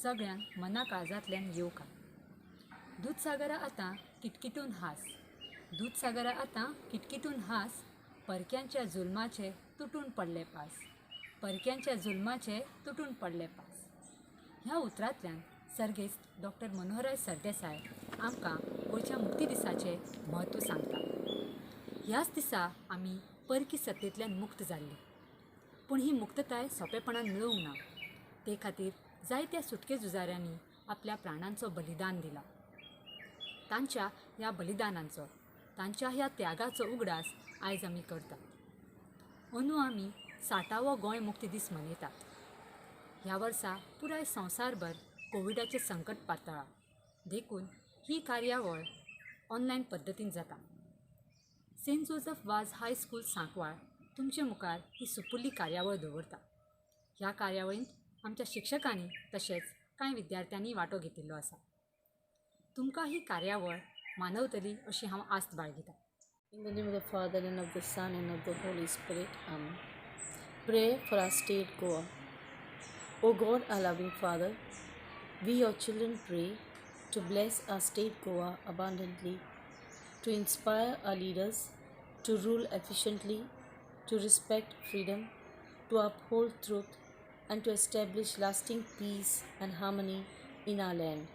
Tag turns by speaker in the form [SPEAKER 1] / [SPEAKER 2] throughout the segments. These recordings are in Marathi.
[SPEAKER 1] सगळ्यांक मना काळजांतल्यान येवका। दूधसागरा आतां किटकिटून हास, दूधसागरा आतां किटकिटून हास, परक्यांच्या जुल्माचे तुटून पडले पास, परक्यांच्या जुल्माचे तुटून पडले पास। ह्या उतरांतल्यान सर्गेस्त डॉक्टर मनोहरराय सरदेसाय आमकां गोंयच्या मुक्ती दिसाचें म्हत्व सांगता। ह्याच दिसा आमी परकी सत्तेंतल्यान मुक्त जाल्लीं, पूण ही मुक्तताय सोंपेपणान मेळूंक ना। ते खातीर जायत्या सुटके झुजाऱ्यांनी आपल्या प्राणांचो बलिदान दिला। तांच्या ह्या बलिदानांचो, तांच्या ह्या त्यागाचो उगडास आयज आमी करतात। अंदू आमी 60वो गोंय मुक्ती दीस मनयतात। ह्या वर्सा पुराय संवसारभर कोविडाचें संकट पातळ्ळां, देखून ही कार्यावळ ऑनलायन पद्दतीन जाता। सेंट जोसेफ वाझ हायस्कूल सांकवाळ तुमचे मुखार ही सुपुल्ली कार्यावळ दवरता। ह्या कार्यावळींत आमच्या शिक्षकांनी तशेंच कांय विद्यार्थ्यांनी वांटो घेतिल्लो आसा। तुमकां ही कार्यावळ मानवतली अशी हांव आस्त बाळगितां।
[SPEAKER 2] In the name of the Father, and of the Son, and of the Holy Spirit. Amen. Pray for our state Goa. O God, our loving Father, we your children pray to bless our state Goa abundantly, to inspire our leaders to rule efficiently, to respect freedom, to uphold truth, and to establish lasting peace and harmony in our land.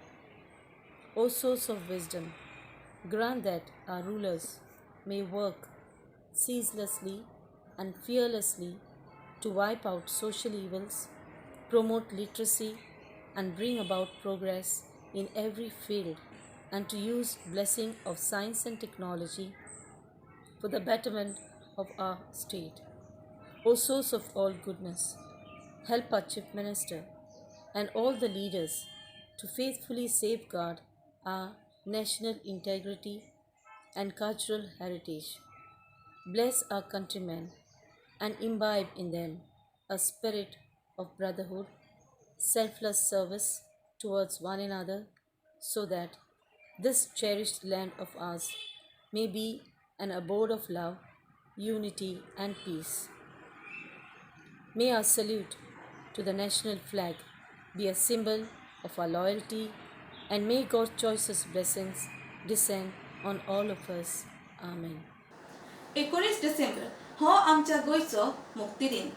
[SPEAKER 2] O source of wisdom, grant that our rulers may work ceaselessly and fearlessly to wipe out social evils, promote literacy, and bring about progress in every field, and to use blessing of science and technology for the betterment of our state. O source of all goodness, help our Chief Minister and all the leaders to faithfully safeguard our national integrity and cultural heritage. Bless our countrymen and imbibe in them a spirit of brotherhood, selfless service towards one another, so that this cherished land of ours may be an abode of love, unity, and peace. May our salute to the national flag be a symbol of our loyalty, and may God's choicest blessings descend on all of us. Amen.
[SPEAKER 3] 19 December हो आमच्या गोंयचो मुक्ती दिन।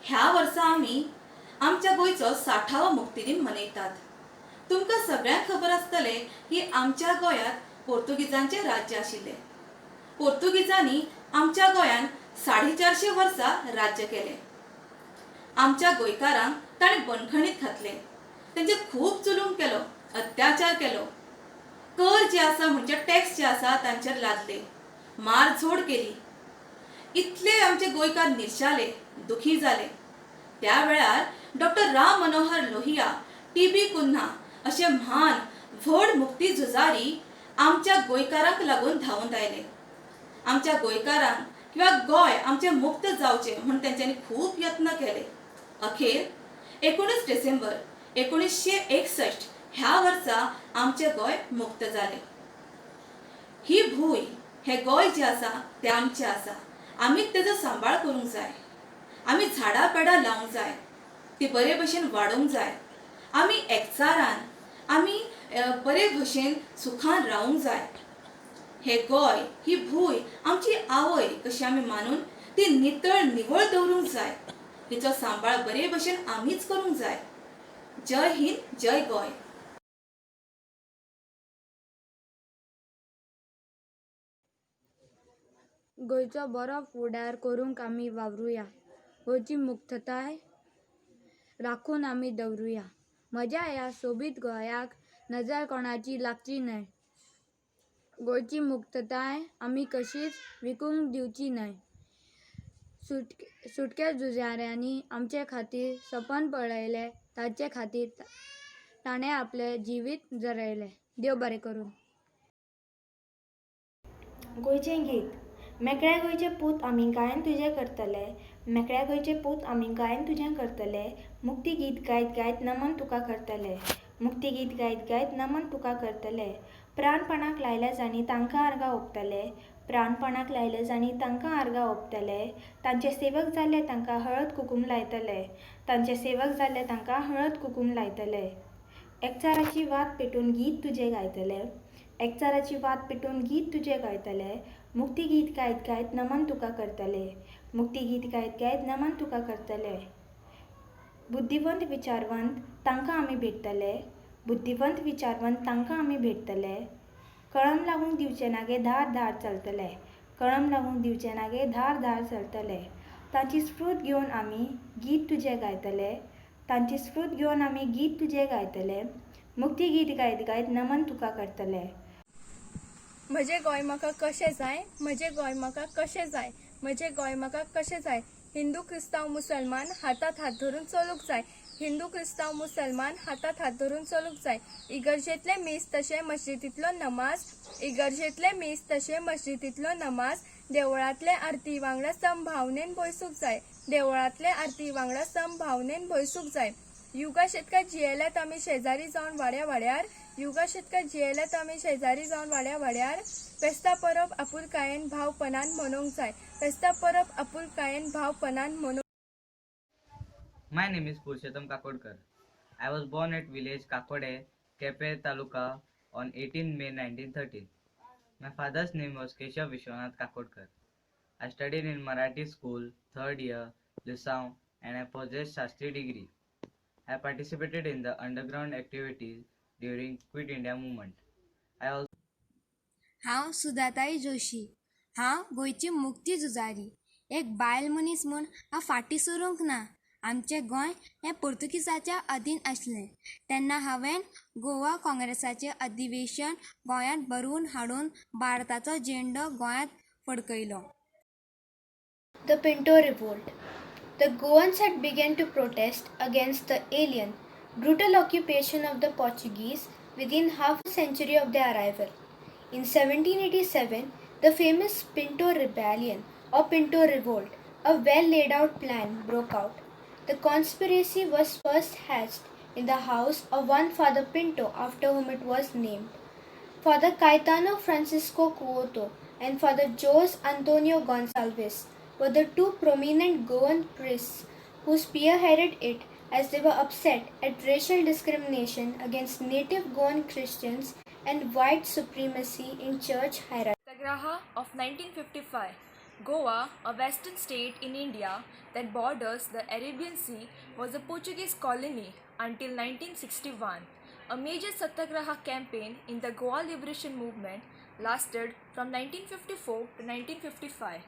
[SPEAKER 3] ह्या वर्सा आमी आमच्या गोंयचो 60वो मुक्ती दिन मनयतात। तुमकां सगळ्यांक खबर आसतलें की आमच्या गोंयांत पोर्तुगीजांचें राज्य आशिल्लें। पोर्तुगीजांनी आमच्या गोंयांत 450 वर्सां राज्य केलें। आमच्या गोंयकारांक ताणें बंदखणींत घातलें, तेंचे खूब जुलूम केलो, अत्याचार केलो। कर जे आसा म्हणजे टॅक्स जे आसा तांचेर लादले, मारझोड केली। इतले आमचे गोंयकार निर्शाले, दुखी जाले। त्या वेळार डॉक्टर राम मनोहर लोहिया, टीबी कुन्हा असे महान व्हड मुक्ती झुजारी आमच्या गोंयकारांक लागून धांवून आयले। आमच्या गोंयकारांक किंवा गोंय आमचे मुक्त जावचे म्हूण तेंच्यांनी खूब यत्न केले। अखेर 19 डिसेंबर 1961 ह्या वर्सा आमचे गोंय मुक्त जाले। ही भूंय, हे गोंय जे आसा ते आमचे आसा। आमी तेजो सांबाळ करूंक जाय। आमी झाडां पेडां लावंक जाय, ती बरे भशेन वाडोवंक जाय। आमी एकचारान, आमी बरे भशेन सुखान रावंक जाय। हे गोंय, ही भूंय आमची आवय कशी आमी मानून ती नितळ निवळ दवरूंक जाय। तिचो सांबाळ बरे भशेन आमीच करूंक जाय। जय हिंद, जय गोंय।
[SPEAKER 4] गोंयचो बरो फुडार करूंक आमी वावरुया। गोंयची मुक्तताय राखून आमी दवरुया। म्हज्या ह्या सोबीत गोंयाक नजर कोणाची लागची न्हय। गोंयची मुक्तताय आमी कशीच विकूंक दिवची न्हय। सुटके झुजाऱ्यांनी आमचे खातीर सपन पळयलें, ताचे खातीर ताणें आपलें जिवीत जगयलें। देव बरें करूं।
[SPEAKER 5] गोंयचें गीत। मेकळ्या गोंयचें पूत आमी गायन तुजें करतले, मेकळ्या गोंयचें पूत आमी गायन तुजें करतले। मुक्ती गीत गायत गायत नमन तुका करतले, मुक्ती गीत गायत गायत नमन तुका करतले। प्राणपणाक लायल्या जाणी तांकां आर्गां ओंपतले, प्राणपणाक लायल्या जाणी तांकां आर्गां ओंपतले। तांचे सेवक जाल्ले तांकां हळद कुकूम लायतले, तांचे सेवक जाल्ले तांकां हळद कुकूम लायतले। एकचाराची वात पेटून गीत तुझे गायतले, एकचाराची वात पेटून गीत तुझे गायतले, मुक्ती गीत गायत गायत नमन तुका करतले, मुक्ती गीत गायत गायत नमन तुका करतले. बुद्धिवंत विचारवंत तांकां आमी भेटतले, बुद्धिवंत विचारवंत तांकां आमी भेटतले. कळम लागूंक दिवचे नागे धार धार चलतले, कळम लागूंक दिवचे नागे धार धार चलतले. तांची स्फूर्त घेवन आमी गीत तुझे गायतले, तांची स्फूर्त घेवन आमी गीत तुझे गायतले, मुक्ती गीत गायत गायत नमन तुका करतले.
[SPEAKER 6] म्हजें गोंय म्हाका कशें जाय, म्हजें गोंय म्हाका कशें जाय, म्हजें गोंय म्हाका कशें जाय. हिंदू क्रिस्तांव मुसलमान हातांत हात धरून चलूंक जाय, हिंदू क्रिस्तांव मुसलमान हातांत हात धरून चलूंक जाय. इगर्जेंतले मीस तशें मस्जिदींतलो नमाज, इगर्जेंतले मीस तशें मस्जिदींतलो नमाज, देवळांतले आरती वांगडा समभावनेन बसूंक जाय, देवळांतले आरती वांगडा समभावनेन बसूंक जाय. युगा शेतकार जियेल्यात आमी शेजारी जावन वाड्या वाड्यार, युगा शेतकार जियेल्यात आमी शेजारी जावन वाड्या वाड्यार. फेस्ता परब आपुलकायेन भावपणान मनोवंक जाय, फेस्ता Parab आपुलकायेन भावपणान मनोवंक.
[SPEAKER 7] My name is Purushottam Kakodkar. I was born at village Kakode, Kepe Taluka on 18 May 1913. My father's name was Keshav Vishwanath Kakodkar. I studied in Marathi school, 3rd year, Lisau, and I possessed Shastri degree. I participated in the underground activities during Quit India movement. I also
[SPEAKER 4] हांव सुधाताई जोशी, हांव गोंयची मुक्ती झुजारी. एक बायल मनीस म्हूण हांव फाटीं सरूंक ना. आमचें गोंय हें पोर्तुगीजाच्या अधीन आसलें तेन्ना हांवें गोवा काँग्रेसाचें अधिवेशन गोंयांत भरून हाडून भारताचो झेंडो गोंयांत फडकयलो.
[SPEAKER 5] The Pinto Revolt. The Goans had begun to protest against the alien, brutal occupation of the Portuguese within half a century of their arrival. In 1787, the famous Pinto Rebellion or Pinto Revolt, a well laid out plan, broke out. The conspiracy was first hatched in the house of one Father Pinto, after whom it was named. Father Caetano Francisco Couto and Father Jose Antonio Gonçalves were the two prominent Goan priests who spearheaded it, as they were upset at racial discrimination against native Goan Christians and white supremacy in church hierarchy.
[SPEAKER 6] Satyagraha of 1955. Goa, a western state in India that borders the Arabian Sea, was a Portuguese colony until 1961. A major Satyagraha campaign in the Goa liberation movement lasted from 1954 to 1955.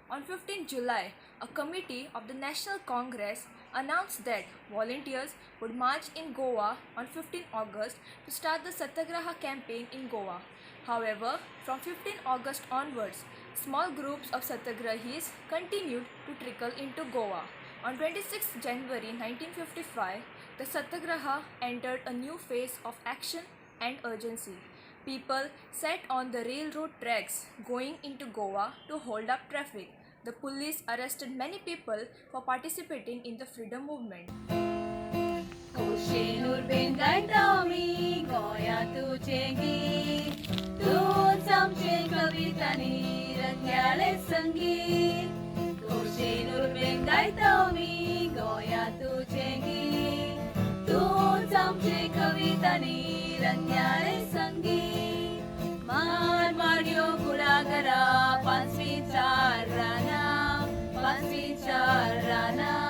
[SPEAKER 6] On 15 July, a committee of the National Congress announced that volunteers would march in Goa on 15 August to start the Satyagraha campaign in Goa. However, from 15 August onwards, small groups of Satyagrahis continued to trickle into Goa. On 26 January 1955, the Satyagraha entered a new phase of action and urgency. People sat on the railroad tracks going into Goa to hold up traffic. The police arrested many people for participating in the freedom movement.
[SPEAKER 3] कोशेनूर बेन गायता आमी गोंयांतूचें गीत, तूंच आमचें कवितांनी रंगयाळें संगीत. कोशेनूर बेन गायता आमी गोंयांतूचें गीत, तूंच आमचें कवितांनी रंगयाळें संगीत. मार माडयो कुळागरा पांचवी चार रानां, पांचवी चार रानां,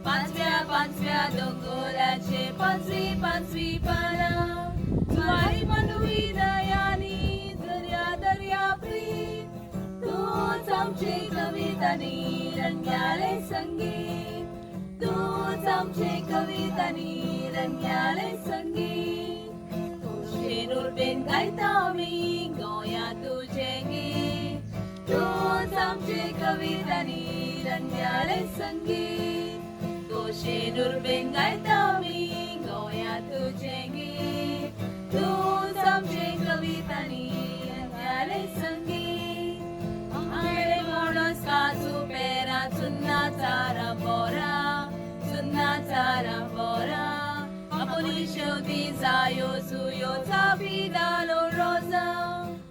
[SPEAKER 3] पांचव्या दोंगोलाचे पांचवी पानां. ज्वारी मांडवी दयानी दर्या दर्या प्रीत, तूंच आमचे कवितांनी रंगयाळें संगीत, तूंच आमचे कवितांनी रंगयाळें संगीत. कोशेनूर बेन गायता आमी गोंयांत तुजें गीत, तूंच आमचे कवितांनी रंगयाळें संगीत. कोशेनूर बेन गायता आमी गोंयांत तुजें गीत, तूंच आमचे कवितांनी रंगयाळें संगीत. आमळे मोणस काजू पेरां चुन्नाचा रांपोरा, चुन्नाचा रांपोरा. आपुली शेवती जायो जुयो चाबी धालो रोजा,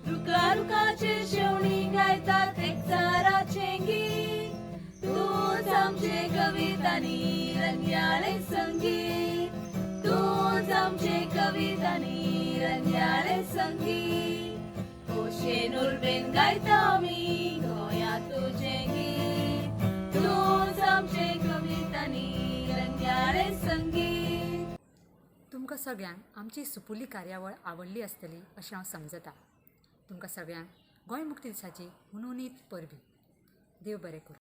[SPEAKER 3] रुका रुकाचे शेवणी गायतात एकचाराचें गीत, तूंच आमचे कवितांनी रंगयाळें संगीत, तूंच आमचे कवितांनी रंगयाळे संगीत खोशेनूर बेन गायता आमी गोंया तुझे गीत तूंच आमचे कवितांनी रंगयाळे संगीत.
[SPEAKER 1] तुमकां सगळ्यांक आमची सुपुली कार्यावळ आवडली आसतली अशें हांव समजतां. तुमकां सगळ्यांक गोंय मुक्ती दिसाची मनोनीत परबीं. देव बरें करूं.